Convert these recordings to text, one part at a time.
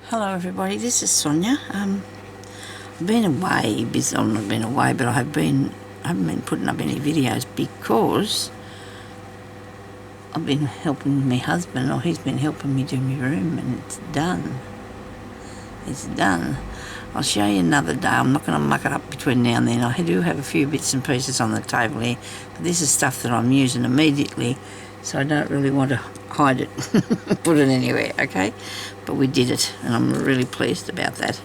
Hello everybody, this is Sonia. I've been away, well, not been away, but I haven't been putting up any videos because I've been helping my husband, or he's been helping me do my room, and it's done. It's done. I'll show you another day. I'm not going to muck it up between now and then. I do have a few bits and pieces on the table here, but this is stuff that I'm using immediately, so I don't really want to hide it, put it anywhere, okay? But we did it, and I'm really pleased about that.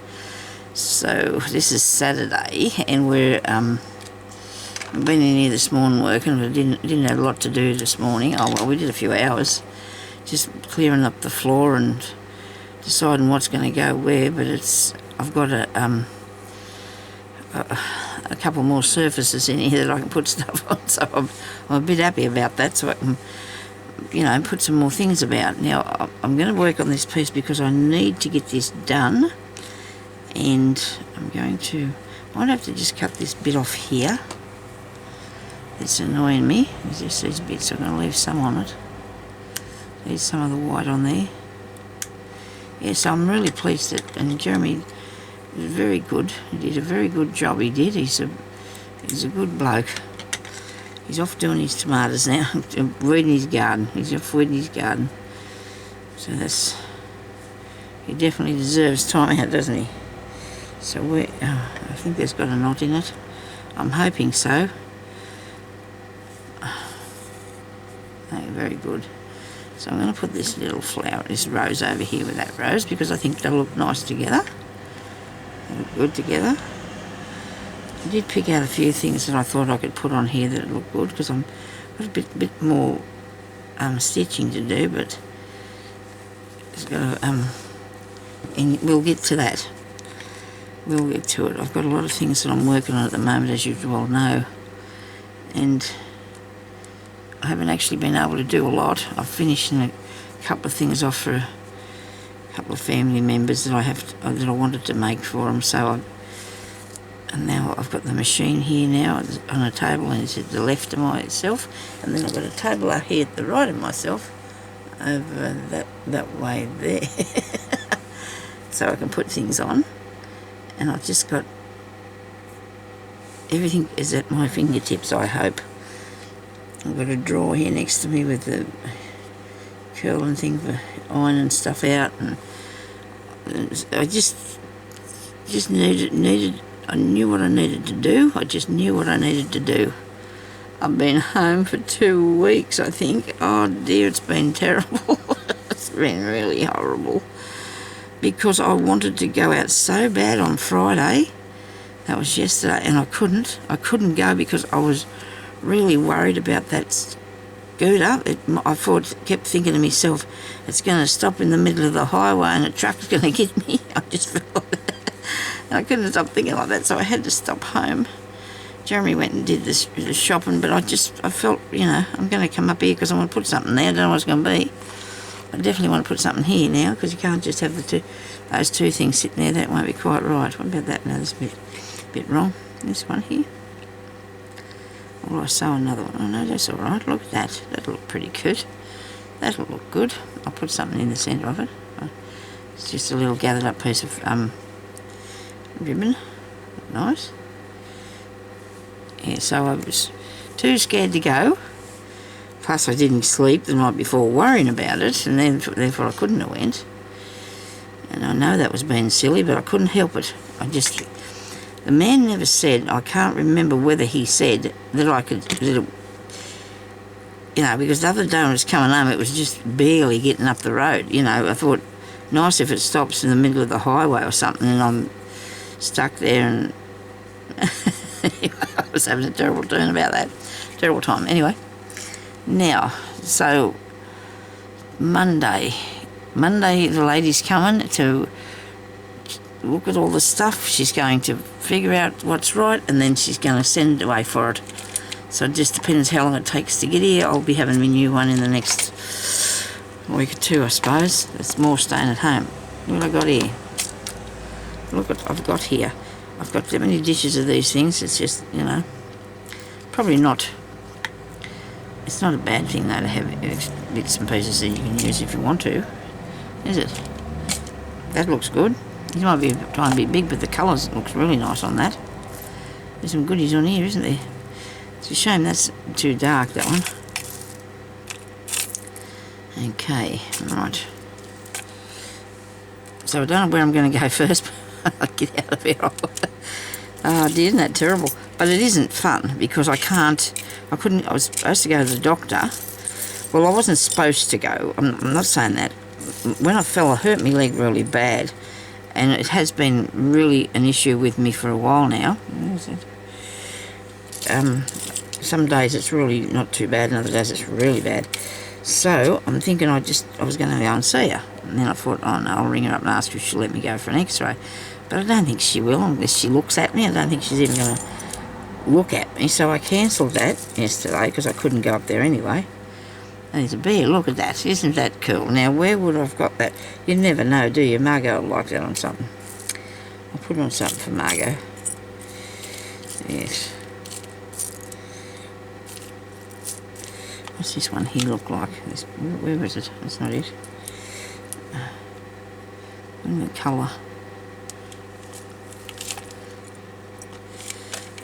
So this is Saturday, and we've been in here this morning working. We didn't have a lot to do this morning. Oh well, we did a few hours, just clearing up the floor and deciding what's going to go where. But I've got a couple more surfaces in here that I can put stuff on, so I'm a bit happy about that. So I can, put some more things about. Now, I'm going to work on this piece because I need to get this done, and I might have to just cut this bit off here. It's annoying me. There's just these bits. I'm going to leave some on it. There's some of the white on there. Yes, I'm really pleased that, and Jeremy was very good. He did a very good job. He did. He's a good bloke. He's off doing his tomatoes now, weeding his garden. He's off weeding his garden. So he definitely deserves time out, doesn't he? So I think there's got a knot in it. I'm hoping so. Okay, very good. So I'm going to put this little flower, this rose over here with that rose, because I think they'll look nice together. They look good together. I did pick out a few things that I thought I could put on here that look good, because I've got a bit more stitching to do, but it's got and we'll get to that. We'll get to it. I've got a lot of things that I'm working on at the moment, as you well know, and I haven't actually been able to do a lot. I've finished a couple of things off for a couple of family members that I wanted to make for them. And now I've got the machine here now on a table, and it's at the left of myself, and then I've got a table out here at the right of myself, over that way there, so I can put things on. And I've just got everything is at my fingertips, I hope. I've got a drawer here next to me with the curling thing for ironing stuff out, and I just needed. I knew what I needed to do. I just knew what I needed to do. I've been home for 2 weeks, I think. Oh dear, it's been terrible. It's been really horrible. Because I wanted to go out so bad on Friday. That was yesterday, and I couldn't. I couldn't go because I was really worried about that scooter. I kept thinking to myself, it's going to stop in the middle of the highway and a truck's going to get me. I just felt that. I couldn't stop thinking like that, so I had to stop home. Jeremy went and did the shopping, but I felt, I'm going to come up here because I want to put something there. I don't know what it's going to be. I definitely want to put something here now, because you can't just have those two things sitting there. That won't be quite right. What about that now? That's a bit wrong. This one here. Or I sew another one. Oh no, that's all right. Look at that. That'll look pretty good. That'll look good. I'll put something in the centre of it. It's just a little gathered up piece of ribbon. Nice. Yeah, so I was too scared to go. Plus I didn't sleep the night before worrying about it, and therefore I couldn't have went. And I know that was being silly, but I couldn't help it. The man never said, I can't remember whether he said that I could, because the other day when I was coming home, it was just barely getting up the road. I thought, nice if it stops in the middle of the highway or something, and I'm stuck there, and I was having a terrible turn about that. Terrible time. Anyway, now, so Monday the lady's coming to look at all the stuff. She's going to figure out what's right, and then she's going to send it away for it. So it just depends how long it takes to get here. I'll be having my new one in the next week or two, I suppose. There's more staying at home. What have I got here? Look what I've got here. I've got that many dishes of these things. It's just, probably not. It's not a bad thing, though, to have bits and pieces that you can use if you want to, is it? That looks good. These might be trying to be big, but the colours looks really nice on that. There's some goodies on here, isn't there? It's a shame that's too dark, that one. Okay, right. So I don't know where I'm going to go first. I'll get out of here. Oh dear, isn't that terrible? But it isn't fun because I was supposed to go to the doctor. Well, I wasn't supposed to go. I'm not saying that. When I fell, I hurt my leg really bad. And it has been really an issue with me for a while now. Where is it? Some days it's really not too bad, and other days it's really bad. So I'm thinking I was going to go and see her. And then I thought, oh no, I'll ring her up and ask if she'll let me go for an x-ray. But I don't think she will unless she looks at me. I don't think she's even going to look at me. So I cancelled that yesterday because I couldn't go up there anyway. There's a bear, look at that. Isn't that cool? Now, where would I've got that? You never know, do you? Margot will like that on something. I'll put it on something for Margot. Yes. What's this one here look like? Where is it? That's not it. The colour.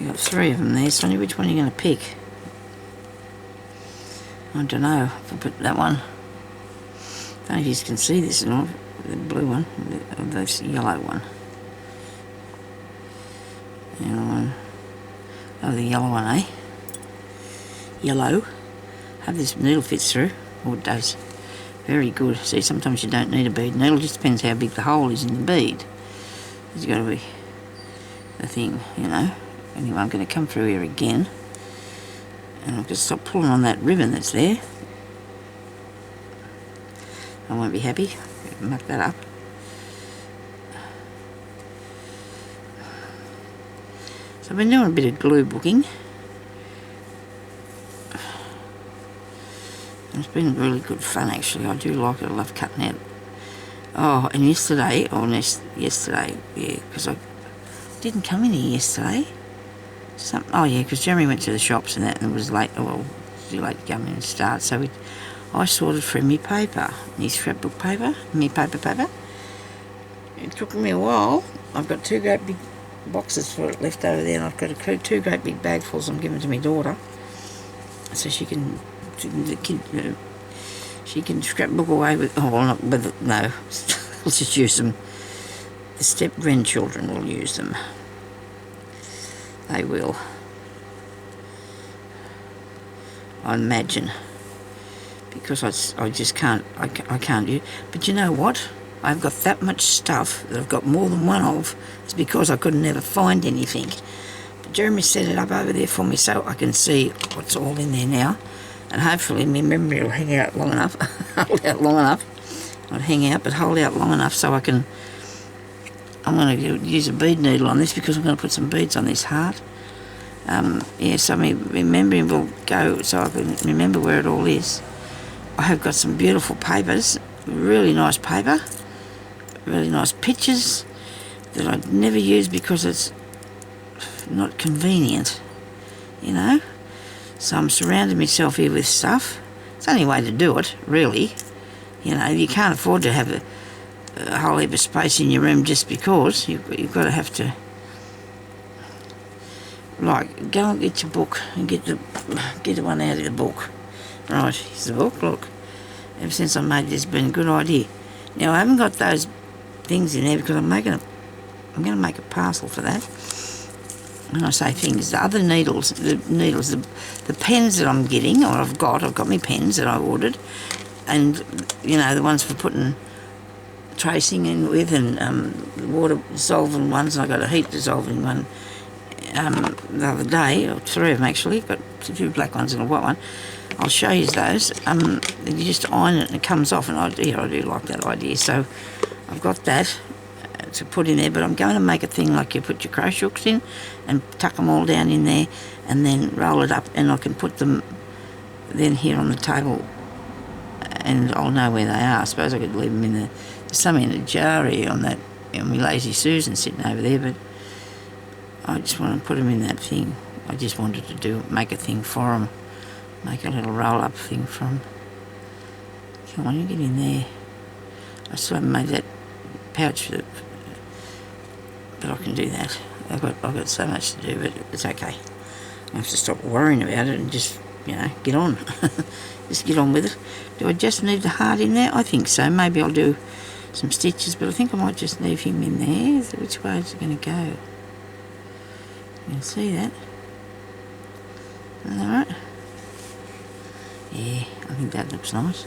You've got 3 of them there, Sonia. Which one are you going to pick? I don't know if I put that one. I don't know if you can see this or not. The blue one, or this yellow one. Yellow one. Oh, the yellow one, eh? Yellow. Hope this needle fits through. Oh, it does. Very good. See, sometimes you don't need a bead needle. It just depends how big the hole is in the bead. There's got to be the thing, you know. Anyway, I'm going to come through here again. And I'll just stop pulling on that ribbon that's there. I won't be happy. Muck that up. So I've been doing a bit of glue booking. It's been really good fun actually. I do like it. I love cutting out. Oh, and yesterday, yesterday, yeah, because I didn't come in here yesterday. Oh yeah, because Jeremy went to the shops and that, and it was late. Oh, well, too late to come in and start. So I sorted through my paper, my scrapbook paper, my paper. It took me a while. I've got 2 great big boxes for it left over there, and I've got 2 great big bagfuls I'm giving to my daughter, so she can scrapbook away with. Oh, well, not with no. We'll just use them. The step grandchildren will use them. They will. I imagine. Because I just can't, I can't use. But you know what? I've got that much stuff that I've got more than one of. It's because I could never find anything. But Jeremy set it up over there for me so I can see what's all in there now. And hopefully my memory will hang out long enough. Hold out long enough. Not hang out, but hold out long enough so I can. I'm going to use a bead needle on this because I'm going to put some beads on this heart. Yeah, so my memory will go so I can remember where it all is. I have got some beautiful papers, really nice paper, really nice pictures that I'd never use because it's not convenient, you know. So I'm surrounding myself here with stuff. It's the only way to do it, really. You know, you can't afford to have a whole heap of space in your room just because. You've got to have to, like, go and get your book and get the one out of the book. Right, here's the book, look. Ever since I made this, it's been a good idea. Now, I haven't got those things in there because I'm going to make a parcel for that. When I say things, the other needles, the pens that I'm getting, or I've got my pens that I ordered, and, you know, the ones for putting tracing in with, and water dissolving ones, and I got a heat dissolving one the other day, or 3 of them actually, got 2 black ones and a white one. I'll show you those. You just iron it and it comes off, and I do like that idea. So I've got that to put in there, but I'm going to make a thing like you put your crochet hooks in and tuck them all down in there and then roll it up, and I can put them then here on the table and I'll know where they are. I suppose I could leave them there's some in a jar here on that, my Lazy Susan sitting over there, but I just want to put them in that thing. I just wanted to make a thing for them, make a little roll-up thing for them. Come on, you get in there. I still haven't made that pouch, but I can do that. I've got so much to do, but it's okay. I have to stop worrying about it and just, you know, get on. Just get on with it. Do I just leave the heart in there? I think so. Maybe I'll do some stitches, but I think I might just leave him in there. So which way is it going to go? You can see that. Is that right? Yeah, I think that looks nice.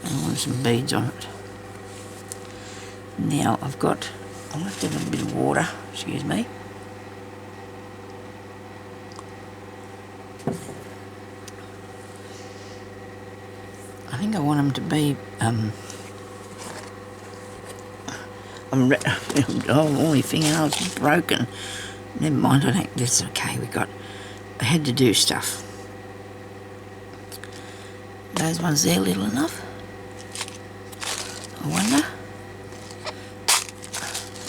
I want some beads on it. Now I'll have to have a bit of water, excuse me. I think I want them to be, oh, my fingernail's broken. Never mind, I think that's okay. I had to do stuff. Those ones there little enough? I wonder.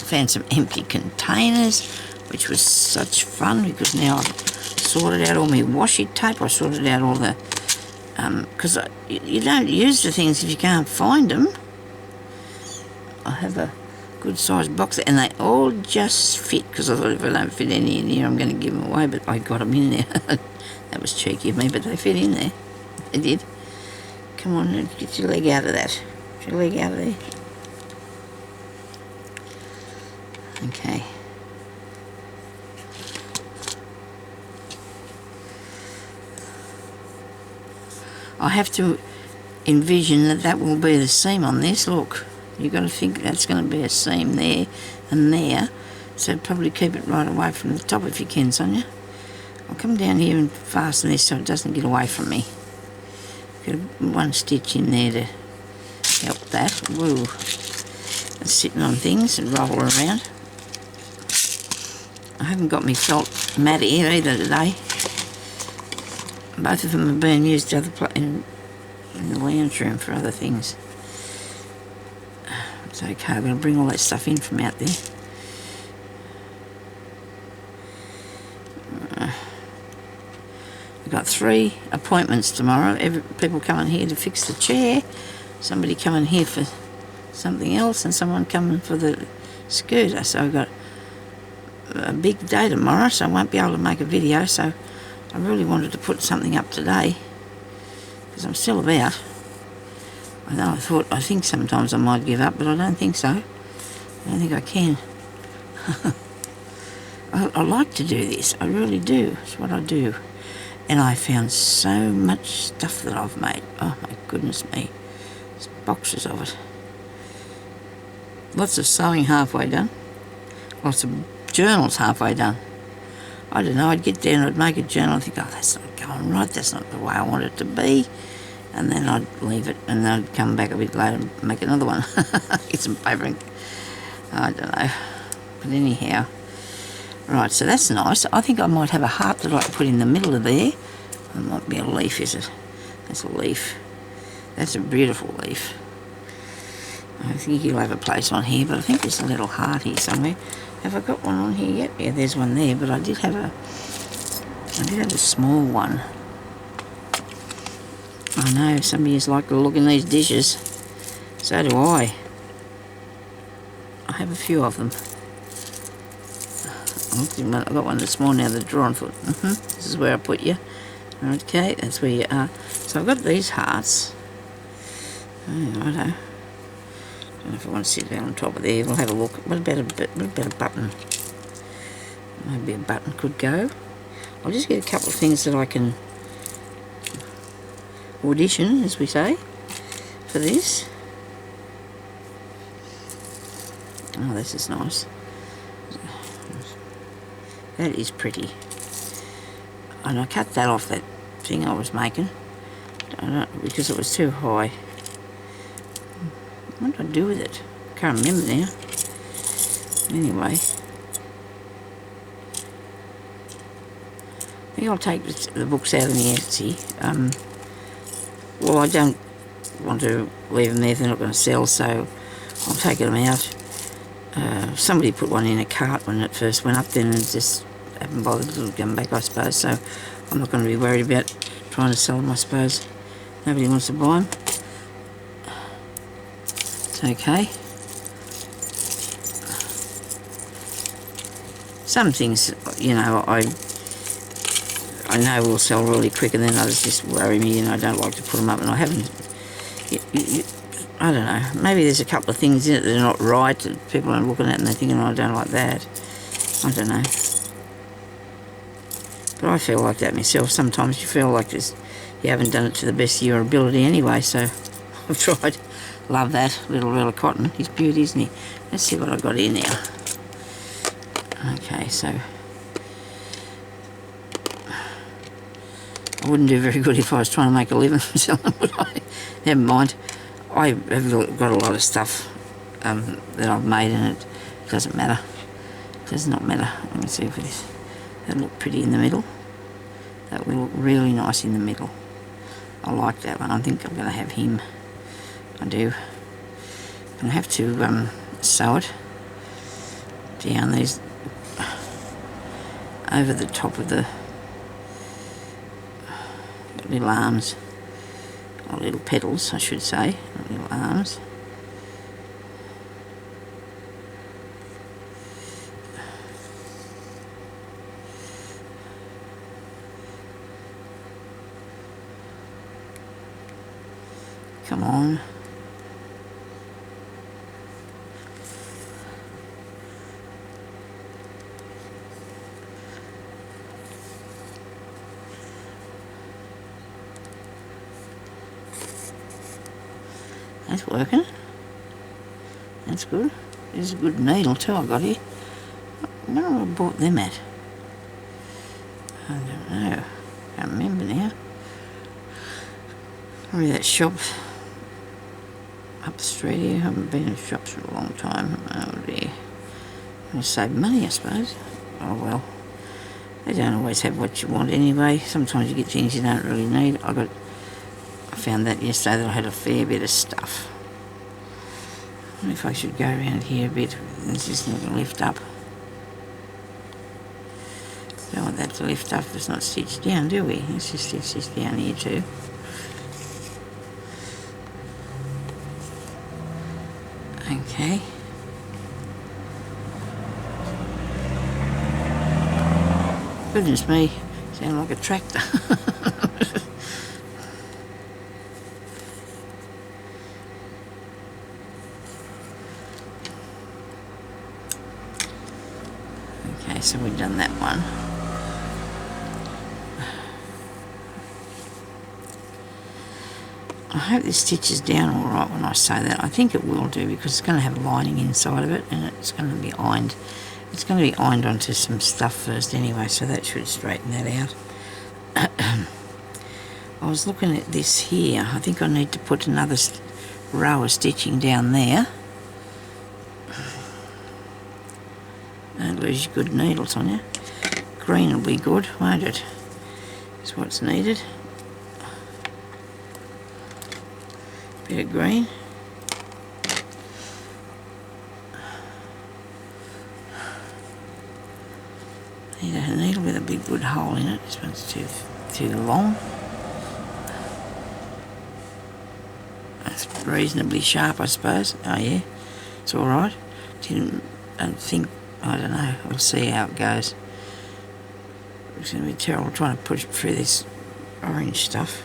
Found some empty containers, which was such fun because now I've sorted out all my washi tape. I sorted out all the, because you don't use the things if you can't find them. I have a good sized box and they all just fit, because I thought if I don't fit any in here I'm going to give them away, but I got them in there. That was cheeky of me, but they fit in there. They did. Come on, get your leg out of that. Get your leg out of there. Okay. I have to envision that will be the seam on this. Look, you've got to think that's going to be a seam there and there, so probably keep it right away from the top if you can, Sonia. I'll come down here and fasten this so it doesn't get away from me. Got one stitch in there to help that. Woo. It's sitting on things and roll around. I haven't got my felt mat here either today. Both of them are being used in the lounge room for other things. It's okay, I'm going to bring all that stuff in from out there. We've got 3 appointments tomorrow. People coming here to fix the chair, somebody coming here for something else, and someone coming for the scooter. So I've got a big day tomorrow, so I won't be able to make a video, so I really wanted to put something up today because I'm still about. I know I think sometimes I might give up, but I don't think so. I don't think I can. I like to do this, I really do. It's what I do. And I found so much stuff that I've made. Oh my goodness me. There's boxes of it. Lots of sewing halfway done. Lots of journals halfway done. I don't know, I'd get down, I'd make a journal and think, oh, that's not going right, that's not the way I want it to be. And then I'd leave it and then I'd come back a bit later and make another one. Get some paper and, I don't know. But anyhow, right, so that's nice. I think I might have a heart that I can put in the middle of there. It might be a leaf, is it? That's a leaf. That's a beautiful leaf. I think you'll have a place on here, but I think there's a little heart here somewhere. Have I got one on here yet? Yeah, there's one there, but I did have a small one. I know, some of you like to look in these dishes. So do I. I have a few of them. I got one this morning out of the drawer and thought, this is where I put you. Okay, that's where you are. So I've got these hearts. Oh, I don't know if I want to sit down on top of there. We'll have a look. What about a button? Maybe a button could go. I'll just get a couple of things that I can audition, as we say, for this. Oh, this is nice. That is pretty. And I cut that off that thing I was making. Because it was too high. What did I do with it? Can't remember now. Anyway. I think I'll take the books out of the Etsy. Well, I don't want to leave them there if they're not going to sell, so I'll take them out. Somebody put one in a cart when it first went up then and just haven't bothered to come back, I suppose, so I'm not going to be worried about trying to sell them, I suppose. Nobody wants to buy them. It's okay. Some things, you know, I know will sell really quick, and then others just worry me, and I don't like to put them up, and I haven't, I don't know, maybe there's a couple of things in it that are not right that people are looking at and they're thinking, oh, I don't like that. I don't know. But I feel like that myself. Sometimes you feel like you haven't done it to the best of your ability anyway, so I've tried. Love that little reel of cotton. He's beauty, isn't he? Let's see what I've got in now. Okay, so I wouldn't do very good if I was trying to make a living from selling, would I? Never mind. I have got a lot of stuff that I've made, and it doesn't matter. It does not matter. Let me see if that'll look pretty in the middle. That will look really nice in the middle. I like that one. I think I'm going to have him. I do. I'm going to have to sew it down these over the top of the little arms, or little petals I should say, little arms. Come on. That's working. That's good. There's a good needle too I got here. I wonder where I bought them at. I don't know. Can't remember now. Probably that shop up the street here. I haven't been in shops for a long time. Oh dear. I'm going to save money, I suppose. Oh well. They don't always have what you want anyway. Sometimes you get things you don't really need. I found that yesterday that I had a fair bit of stuff. I wonder if I should go around here a bit. It's just not going to lift up. Don't want that to lift up if it's not stitched down, do we? Let's just stitch this down here too. Okay. Goodness me, sound like a tractor. Okay, so we've done that one. I hope this stitches down all right when I sew that. I think it will do, because it's going to have a lining inside of it, and it's going to be ironed. It's going to be ironed onto some stuff first anyway, so that should straighten that out. I was looking at this here. I think I need to put another row of stitching down there. Don't lose your good needles on you. Green will be good, won't it? That's what's needed. Bit of green. Need a needle with a big good hole in it. This one's too long. That's reasonably sharp, I suppose. Oh yeah, it's all right. I don't know. We'll see how it goes. It's going to be terrible trying to push it through this orange stuff.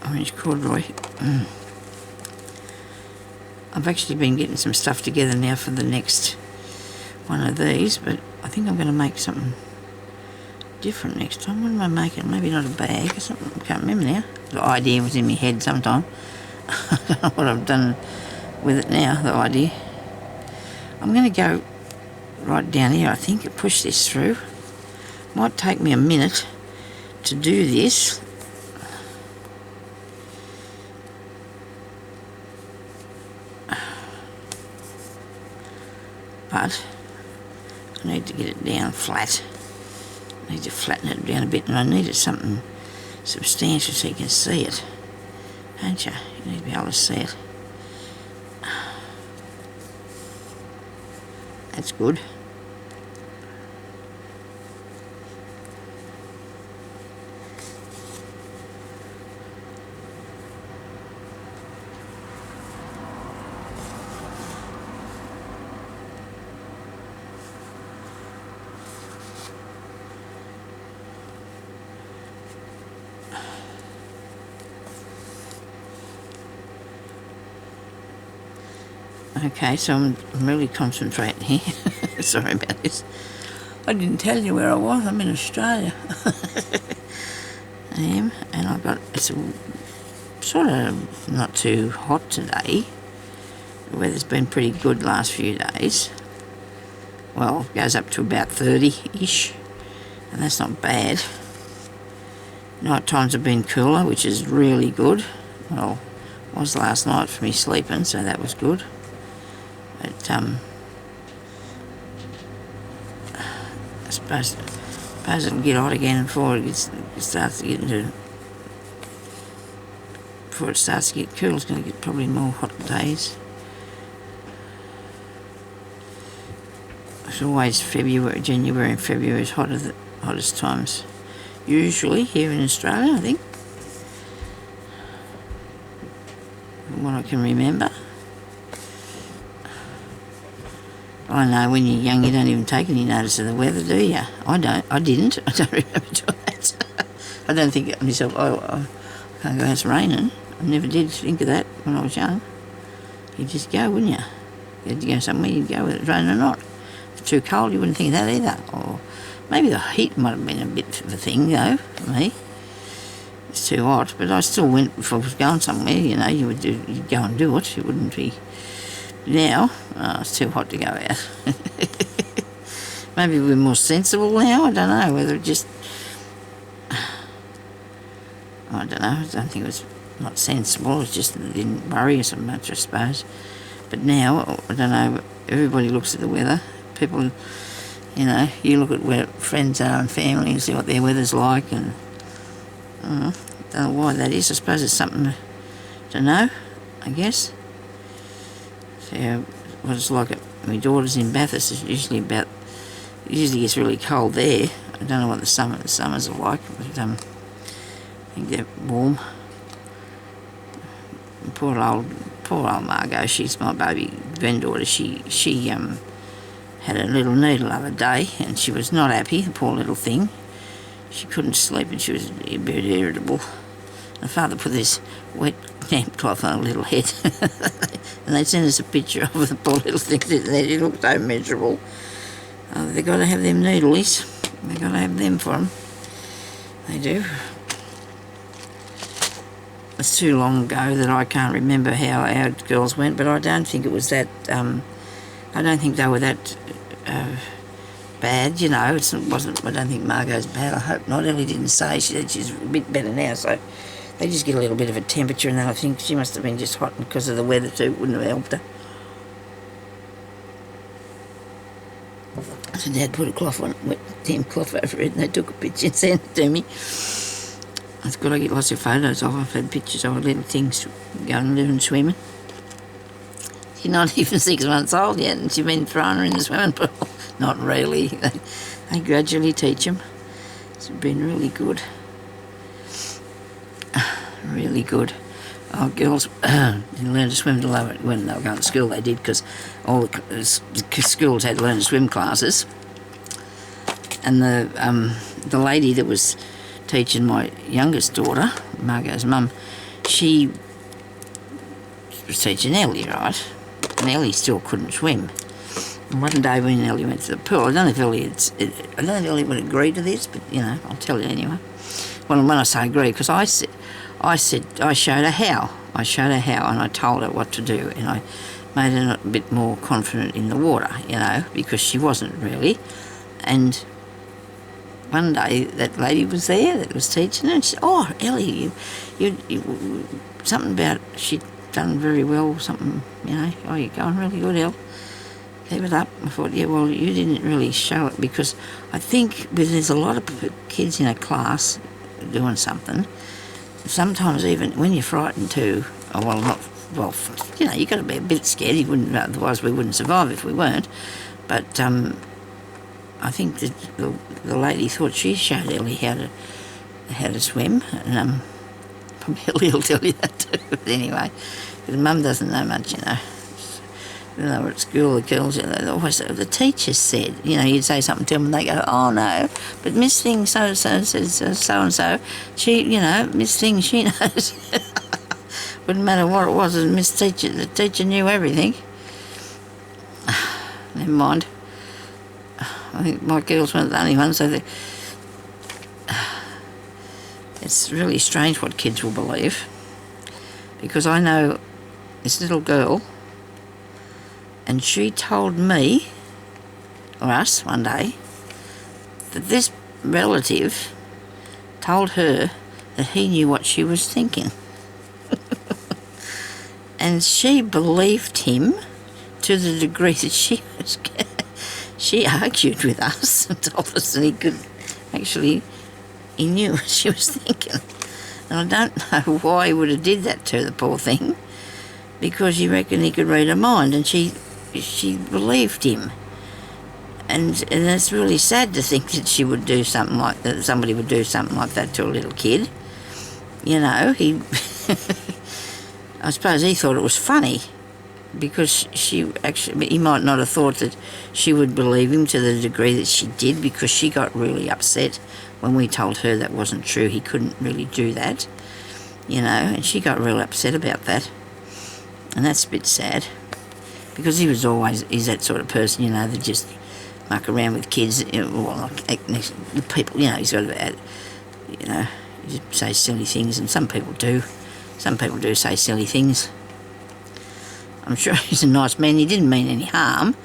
Orange corduroy. I've actually been getting some stuff together now for the next one of these, but I think I'm going to make something different next time. What am I making? Maybe not a bag or something. I can't remember now. The idea was in my head sometime. I don't know what I've done with it now, the idea. I'm going to go right down here, I think, and push this through. Might take me a minute to do this. But I need to get it down flat. I need to flatten it down a bit, and I need it something substantial so you can see it. Don't you? You need to be able to see it. That's good. Okay, so I'm really concentrating here. Sorry about this. I didn't tell you where I was. I'm in Australia. I am, and it's sort of not too hot today. The weather's been pretty good last few days. Well, it goes up to about 30-ish, and that's not bad. Night times have been cooler, which is really good. Well, it was last night for me sleeping, so that was good. But I suppose it'll get hot again before it starts to get cool. It's going to get probably more hot days. It's always January and February is hottest times. Usually here in Australia, I think. From what I can remember. I know when you're young you don't even take any notice of the weather, do you? I didn't. I don't remember doing that. I don't think of myself, I can't go out, it's raining. I never did think of that when I was young. You'd just go, wouldn't you? You had to go somewhere, you'd go whether it's raining or not. If it's too cold, you wouldn't think of that either. Or maybe the heat might have been a bit of a thing, though, for me. It's too hot, but I still went if I was going somewhere, you'd go and do it. You wouldn't be... Now, it's too hot to go out. Maybe we're more sensible now, I don't know, whether it just... I don't know, I don't think it was not sensible, it's just that it didn't worry us so much, I suppose. But now, I don't know, everybody looks at the weather. People, you look at where friends are and family and see what their weather's like, and I don't know why that is. I suppose it's something to know, I guess. So what it's like at my daughter's in Bathurst is usually gets really cold there. I don't know what the summers are like, but I think they're warm. And poor old Margot, she's my baby granddaughter. She had a little needle the other day, and she was not happy. The poor little thing. She couldn't sleep, and she was a bit irritable. My father put this wet damp cloth on her little head, and they sent us a picture of the poor little thing sitting there. She looked so miserable. They've got to have them needlies. They've got to have them for them. They do. It's too long ago that I can't remember how our girls went, but I don't think it was that... I don't think they were that bad, It wasn't. I don't think Margot's bad. I hope not. Ellie didn't say. She said she's a bit better now, so they just get a little bit of a temperature, and then I think she must have been just hot because of the weather too. It wouldn't have helped her. So Dad put a cloth on, wet damp cloth over it, and they took a picture and sent it to me. It's good. I get lots of photos of. I've had pictures of little things going and swimming. She's not even 6 months old yet, and she's been throwing her in the swimming pool. Not really. They gradually teach them. It's been really good. Really good. Our girls didn't learn to swim till when they were going to school. They did, because all the schools had learn to swim classes. And the lady that was teaching my youngest daughter, Margot's mum, she was teaching Ellie, right? And Ellie still couldn't swim. And one day when Ellie went to the pool, I don't know if Ellie would agree to this, but I'll tell you anyway. Well, when I say agree, because I showed her how. And I told her what to do, and I made her a bit more confident in the water, because she wasn't really. And one day that lady was there that was teaching her, and she said, "Oh, Ellie, you something about she'd done very well, something, oh, you're going really good, El. Keep it up." I thought, yeah, well, you didn't really show it, because I think there's a lot of kids in a class doing something. Sometimes even when you're frightened too, you've got to be a bit scared. Otherwise we wouldn't survive if we weren't. But I think that the lady thought she showed Ellie how to swim, and probably Ellie will tell you that too. But anyway, because Mum doesn't know much, When they were at school, the girls, the teachers said, you'd say something to them and they go, "Oh no, but Miss Thing so-and-so says so-and-so, she, Miss Thing, she knows." Wouldn't matter what it was, the teacher knew everything. never mind. I think my girls weren't the only ones, so it's really strange what kids will believe, because I know this little girl, and she told me, or us, one day, that this relative told her that he knew what she was thinking. And she believed him to the degree that she argued with us and told us that he knew what she was thinking. And I don't know why he would have did that to the poor thing, because he reckoned he could read her mind, and she believed him. And it's really sad to think that she would do something like that, somebody would do something like that to a little kid. You know, I suppose he thought it was funny, because he might not have thought that she would believe him to the degree that she did, because she got really upset when we told her that wasn't true. He couldn't really do that, you know, and she got real upset about that. And that's a bit sad, because he's that sort of person, you know, that just muck around with kids, you know, or like the people, you know, he's got about, you know, he say silly things, and some people do. Some people do say silly things. I'm sure he's a nice man. He didn't mean any harm.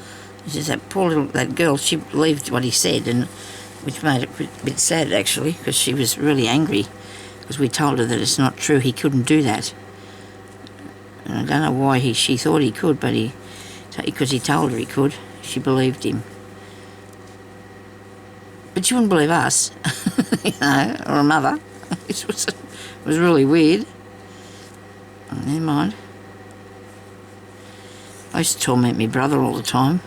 It's just that girl, she believed what he said, and which made it a bit sad, actually, because she was really angry, because we told her that it's not true. He couldn't do that. And I don't know why she thought he could, but because he told her he could, she believed him. But she wouldn't believe us, you know, or a mother. It was really weird. Oh, never mind. I used to torment my brother all the time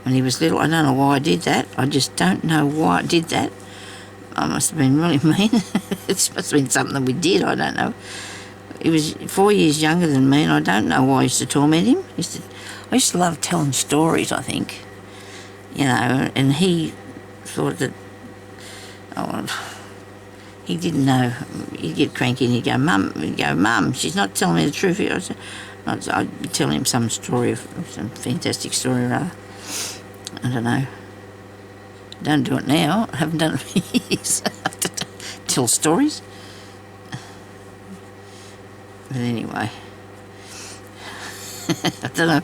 when he was little. I don't know why I did that. I just don't know why I did that. I must have been really mean. It must have been something that we did, I don't know. He was 4 years younger than me, and I don't know why I used to torment him. I used to love telling stories, I think. You know, and he thought that, he didn't know. He'd get cranky and he'd go, Mum, she's not telling me the truth. I'd be telling him some story, some fantastic story or other. I don't know. I don't do it now. I haven't done it for years. Tell stories. But anyway, I don't know.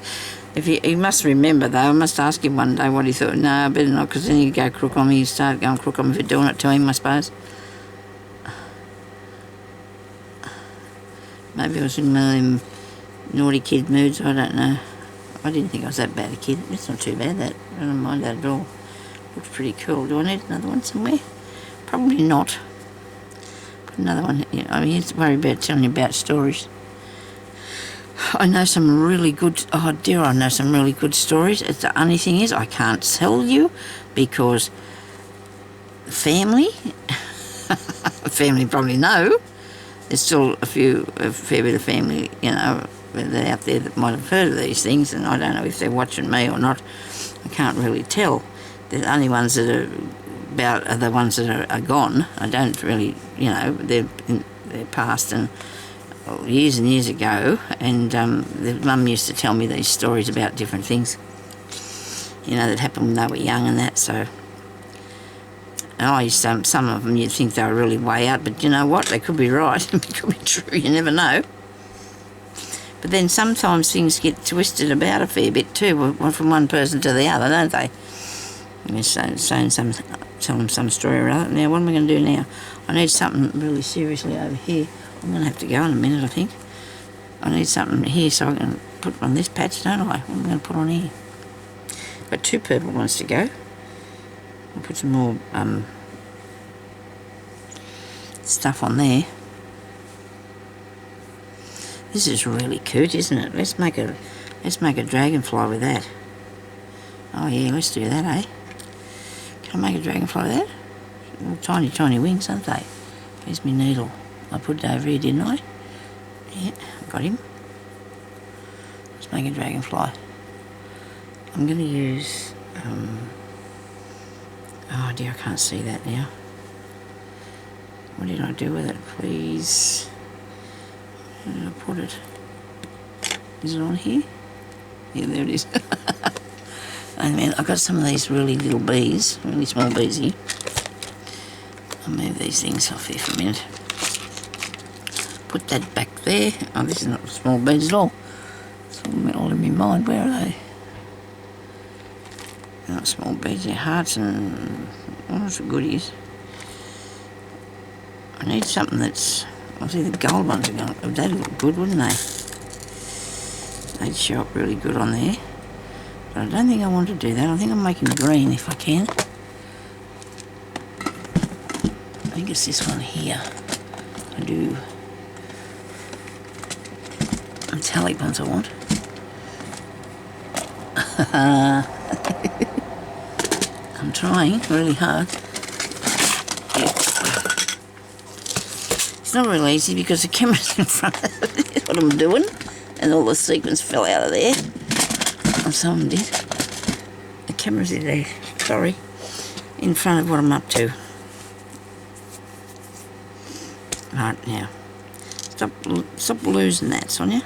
If he must remember, though. I must ask him one day what he thought. No, I better not, because then he'd go crook on me. He'd start going crook on me for doing it to him, I suppose. Maybe I was in one of them naughty kid moods, I don't know. I didn't think I was that bad a kid. It's not too bad, that. I don't mind that at all. Looks pretty cool. Do I need another one somewhere? Probably not. Put another one. Yeah, I mean, he's worried about telling you about stories. I know some really good, I know some really good stories. The only thing is, I can't tell you, because family probably know. There's still a fair bit of family, you know, out there that might have heard of these things, and I don't know if they're watching me or not. I can't really tell. The only ones that are about are the ones that are gone. I don't really, you know, they're past and years and years ago, and the mum used to tell me these stories about different things, you know, that happened when they were young and that, so... And I used to, some of them you'd think they were really way out, but you know what? They could be right. It could be true. You never know. But then sometimes things get twisted about a fair bit too, from one person to the other, don't they? Tell them some story or other. Now, what am I going to do now? I need something really seriously over here. I'm going to have to go in a minute, I think. I need something here so I can put on this patch, don't I? What am I going to put on here? Got 2 purple ones to go. I'll put some more stuff on there. This is really cute, isn't it? Let's make a dragonfly with that. Oh yeah, let's do that, eh? Can I make a dragonfly with that? Little tiny, tiny wings, aren't they? Where's my needle? I put it over here, didn't I? Yeah, got him. Let's make a dragonfly. I'm going to use... oh dear, I can't see that now. What did I do with it, please? Where did I put it? Is it on here? Yeah, there it is. And then I've got some of these really little bees, really small bees here. I'll move these things off here for a minute. Put that back there. Oh, this is not small bees at all. It's all in my mind. Where are they? They're not small bees, they're hearts and all sorts of goodies. I need something that's... I see the gold ones are going... They'd look good, wouldn't they? They'd show up really good on there. But I don't think I want to do that. I think I'm making green if I can. I think it's this one here. I do... metallic ones I want. I'm trying really hard. It's not really easy because the camera's in front of what I'm doing, and all the sequins fell out of there. Or some of them did. The camera's in there, sorry, in front of what I'm up to. Right, now. Stop losing that, Sonia.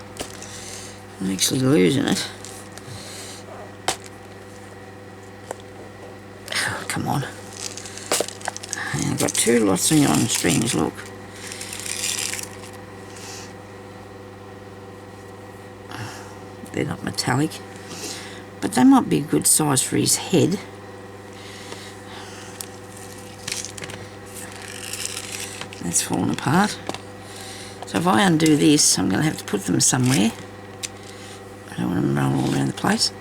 I'm actually losing it. Oh, come on. And I've got two lots on the strings, look. They're not metallic, but they might be a good size for his head. That's fallen apart. So if I undo this, I'm going to have to put them somewhere. I don't want them rolling all around the place.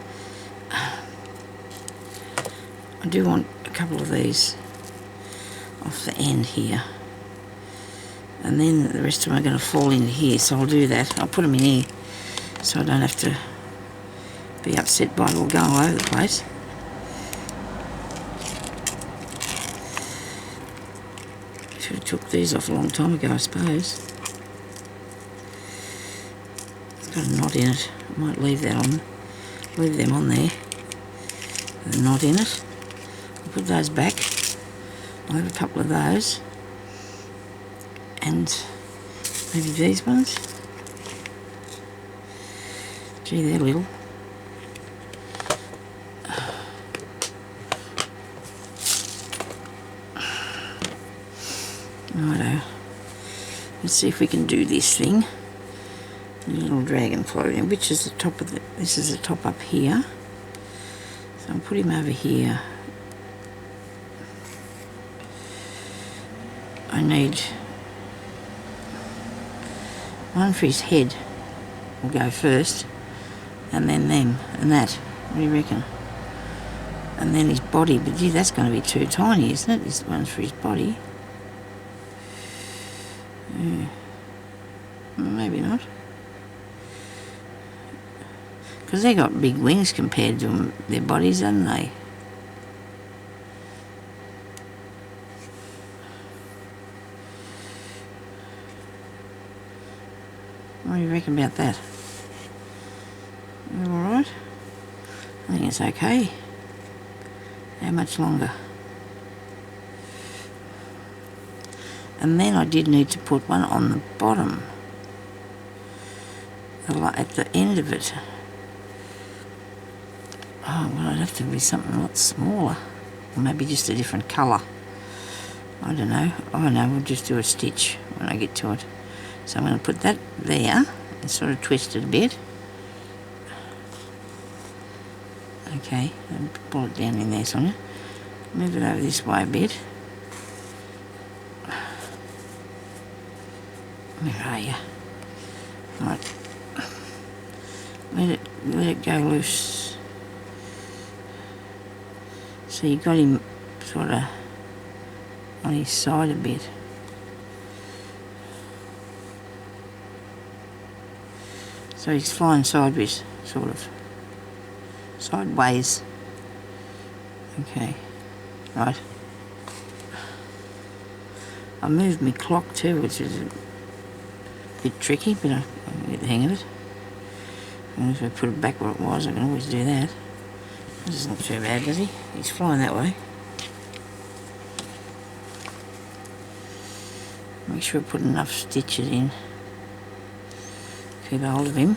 I do want a couple of these off the end here. And then the rest of them are going to fall into here, so I'll do that. I'll put them in here so I don't have to be upset by it all going all over the place. Should have took these off a long time ago, I suppose. It's got a knot in it. I might leave that on. Leave them on there. With a knot in it. I'll put those back. I'll have a couple of those. And maybe these ones. Gee, they're little. Righto. Let's see if we can do this thing. A little dragon floating, which is the top of the... This is the top up here. So I'll put him over here. I need one for his head. Will go first. And then them. And that. What do you reckon? And then his body. But gee, that's going to be too tiny, isn't it? This one's for his body. Maybe not. Because they got big wings compared to their bodies, haven't they? What do you reckon about that? Alright? I think it's okay. How much longer? And then I did need to put one on the bottom, at the end of it. Oh, well, it'd have to be something a lot smaller, or maybe just a different colour. I don't know. Oh no, we'll just do a stitch when I get to it. So I'm going to put that there and sort of twist it a bit. Okay, and pull it down in there, Sonia. Move it over this way a bit. Where are you? Right. Let it go loose. So you got him sort of on his side a bit. So he's flying sideways, sort of. Sideways. Okay. Right. I moved my clock too, which is a bit tricky, but I can get the hang of it. And if I put it back where it was, I can always do that. This is not too bad, does he? He's flying that way. Make sure I put enough stitches in. Keep hold of him.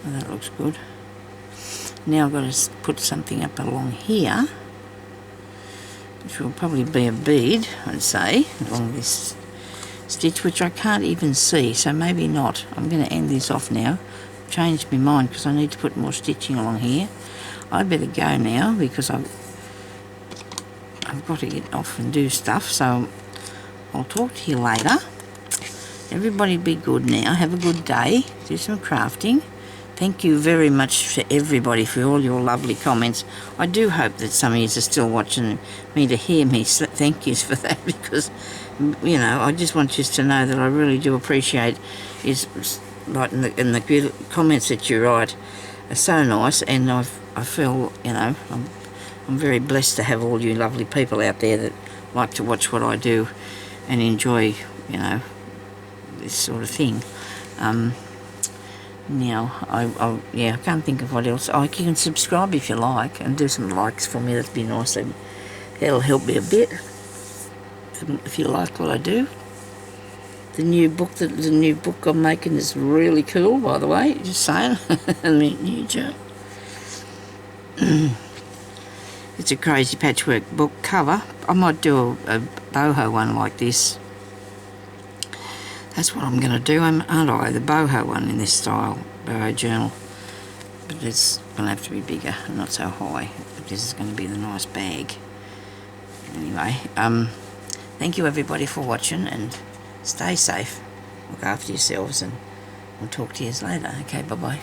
Oh, that looks good. Now I've got to put something up along here, which will probably be a bead, I'd say, along this stitch, which I can't even see, so maybe not. I'm going to end this off now. Changed my mind because I need to put more stitching along here. I better go now because I've got to get off and do stuff, so I'll talk to you later. Everybody be good now. Have a good day. Do some crafting. Thank you very much for everybody for all your lovely comments. I do hope that some of you are still watching me to hear me. So thank yous for that, because, you know, I just want you to know that I really do appreciate is like in the good comments that you write are so nice, and I feel, you know, I'm very blessed to have all you lovely people out there that like to watch what I do and enjoy, you know, this sort of thing. Now, I can't think of what else. Oh, you can subscribe if you like and do some likes for me. That'd be nice. That'll help me a bit if you like what I do. The new book I'm making is really cool, by the way. Just saying. New joke. It's a crazy patchwork book cover. I might do a boho one like this. That's what I'm going to do, aren't I? The boho one in this style, boho journal. But it's going to have to be bigger, not so high. But this is going to be the nice bag. Anyway, thank you everybody for watching, and stay safe. Look after yourselves, and we'll talk to you later. Okay, bye-bye.